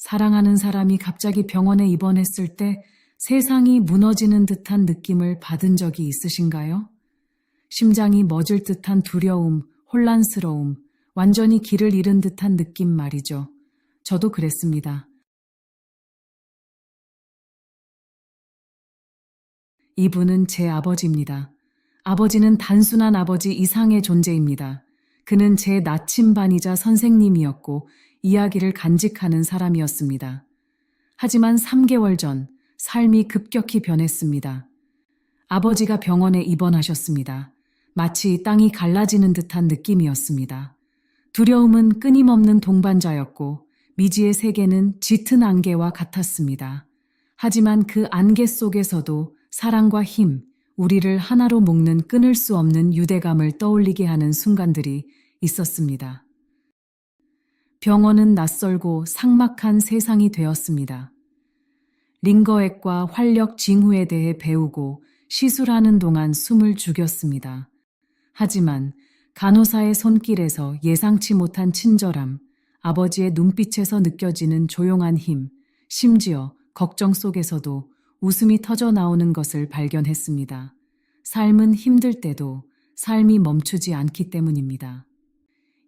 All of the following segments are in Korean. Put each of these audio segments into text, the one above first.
사랑하는 사람이 갑자기 병원에 입원했을 때 세상이 무너지는 듯한 느낌을 받은 적이 있으신가요? 심장이 멎을 듯한 두려움, 혼란스러움, 완전히 길을 잃은 듯한 느낌 말이죠. 저도 그랬습니다. 이분은 제 아버지입니다. 아버지는 단순한 아버지 이상의 존재입니다. 그는 제 나침반이자 선생님이었고 이야기를 간직하는 사람이었습니다. 하지만 3개월 전 삶이 급격히 변했습니다. 아버지가 병원에 입원하셨습니다. 마치 땅이 갈라지는 듯한 느낌이었습니다. 두려움은 끊임없는 동반자였고 미지의 세계는 짙은 안개와 같았습니다. 하지만 그 안개 속에서도 사랑과 힘, 우리를 하나로 묶는 끊을 수 없는 유대감을 떠올리게 하는 순간들이 있었습니다. 병원은 낯설고 삭막한 세상이 되었습니다. 링거액과 활력 징후에 대해 배우고 시술하는 동안 숨을 죽였습니다. 하지만 간호사의 손길에서 예상치 못한 친절함, 아버지의 눈빛에서 느껴지는 조용한 힘, 심지어 걱정 속에서도 웃음이 터져 나오는 것을 발견했습니다. 삶은 힘들 때도 삶이 멈추지 않기 때문입니다.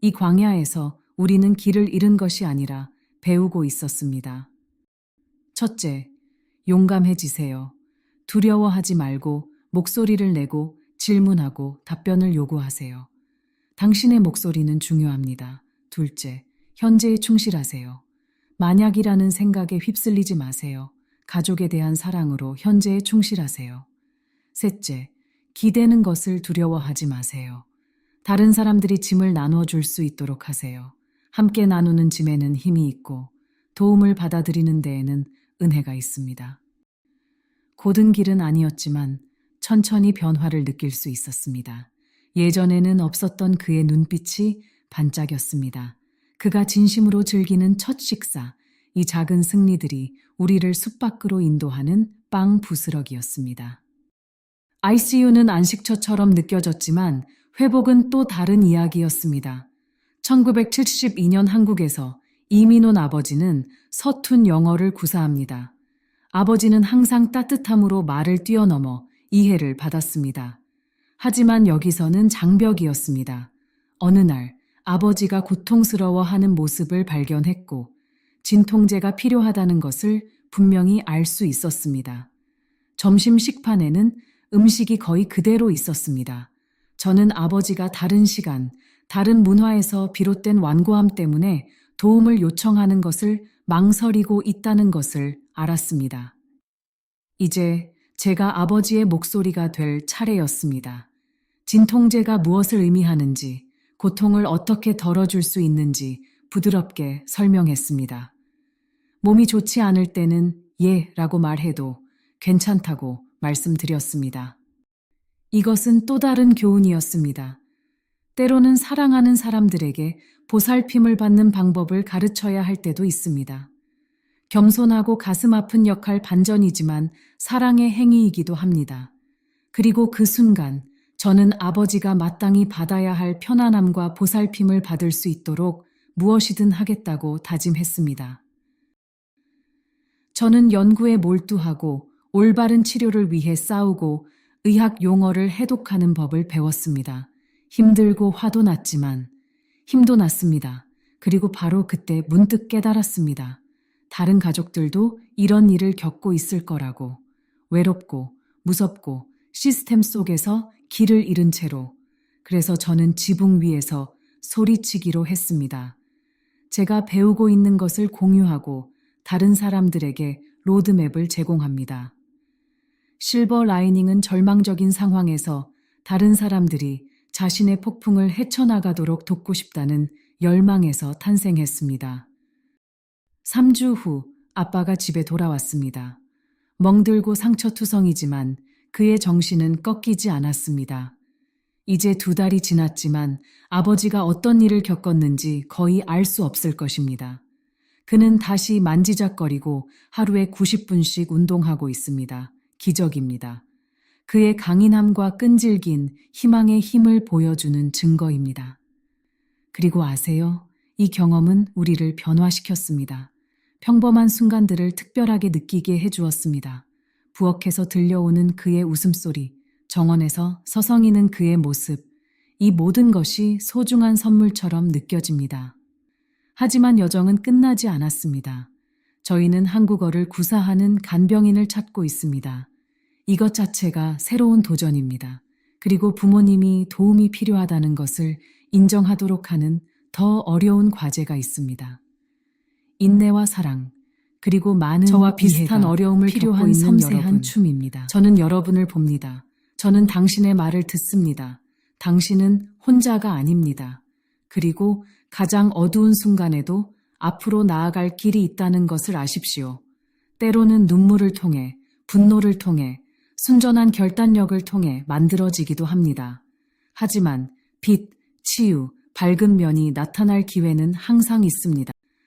이 광야에서 우리는 길을 잃은 것이 아니라 배우고 있었습니다. 첫째, 용감해지세요. 두려워하지 말고 목소리를 내고 질문하고 답변을 요구하세요. 당신의 목소리는 중요합니다. 둘째, 현재에 충실하세요. 만약이라는 생각에 휩쓸리지 마세요. 가족에 대한 사랑으로 현재에 충실하세요. 셋째, 기대는 것을 두려워하지 마세요. 다른 사람들이 짐을 나누어 줄 수 있도록 하세요. 함께 나누는 짐에는 힘이 있고 도움을 받아들이는 데에는 은혜가 있습니다. 고든 길은 아니었지만 천천히 변화를 느낄 수 있었습니다. 예전에는 없었던 그의 눈빛이 반짝였습니다. 그가 진심으로 즐기는 첫 식사, 이 작은 승리들이 우리를 숲 밖으로 인도하는 빵 부스러기였습니다. ICU는 안식처처럼 느껴졌지만 회복은 또 다른 이야기였습니다. 1972년 한국에서 이민 온 아버지는 서툰 영어를 구사합니다. 아버지는 항상 따뜻함으로 말을 뛰어넘어 이해를 받았습니다. 하지만 여기서는 장벽이었습니다. 어느 날 아버지가 고통스러워하는 모습을 발견했고 진통제가 필요하다는 것을 분명히 알 수 있었습니다. 점심 식판에는 음식이 거의 그대로 있었습니다. 저는 아버지가 다른 시간, 다른 문화에서 비롯된 완고함 때문에 도움을 요청하는 것을 망설이고 있다는 것을 알았습니다. 이제 제가 아버지의 목소리가 될 차례였습니다. 진통제가 무엇을 의미하는지, 고통을 어떻게 덜어줄 수 있는지 부드럽게 설명했습니다. 몸이 좋지 않을 때는 라고 말해도 괜찮다고 말씀드렸습니다. 이것은 또 다른 교훈이었습니다. 때로는 사랑하는 사람들에게 보살핌을 받는 방법을 가르쳐야 할 때도 있습니다. 겸손하고 가슴 아픈 역할 반전이지만 사랑의 행위이기도 합니다. 그리고 그 순간 저는 아버지가 마땅히 받아야 할 편안함과 보살핌을 받을 수 있도록 무엇이든 하겠다고 다짐했습니다. 저는 연구에 몰두하고 올바른 치료를 위해 싸우고 의학 용어를 해독하는 법을 배웠습니다. 힘들고 화도 났지만 힘도 났습니다. 그리고 바로 그때 문득 깨달았습니다. 다른 가족들도 이런 일을 겪고 있을 거라고. 외롭고 무섭고 시스템 속에서 길을 잃은 채로. 그래서 저는 지붕 위에서 소리치기로 했습니다. 제가 배우고 있는 것을 공유하고 다른 사람들에게 로드맵을 제공합니다. 실버 라이닝은 절망적인 상황에서 다른 사람들이 자신의 폭풍을 헤쳐나가도록 돕고 싶다는 열망에서 탄생했습니다. 3주 후 아빠가 집에 돌아왔습니다. 멍들고 상처투성이지만 그의 정신은 꺾이지 않았습니다. 이제 2달이 지났지만 아버지가 어떤 일을 겪었는지 거의 알 수 없을 것입니다. 그는 다시 만지작거리고 하루에 90분씩 운동하고 있습니다. 기적입니다. 그의 강인함과 끈질긴 희망의 힘을 보여주는 증거입니다. 그리고 아세요? 이 경험은 우리를 변화시켰습니다. 평범한 순간들을 특별하게 느끼게 해주었습니다. 부엌에서 들려오는 그의 웃음소리, 정원에서 서성이는 그의 모습, 이 모든 것이 소중한 선물처럼 느껴집니다. 하지만 여정은 끝나지 않았습니다. 저희는 한국어를 구사하는 간병인을 찾고 있습니다. 이것 자체가 새로운 도전입니다. 그리고 부모님이 도움이 필요하다는 것을 인정하도록 하는 더 어려운 과제가 있습니다. 인내와 사랑, 그리고 많은 저와 비슷한 어려움을 필요한 겪고 있는 섬세한 여러분. 춤입니다. 저는 여러분을 봅니다. 저는 당신의 말을 듣습니다. 당신은 혼자가 아닙니다. 그리고 가장 어두운 순간에도 앞으로 나아갈 길이 있다는 것을 아십시오. 때로는 눈물을 통해, 분노를 통해, 순전한 결단력을 통해 만들어지기도 합니다. 하지만 빛, 치유, 밝은 면이 나타날 기회는 항상 있습니다.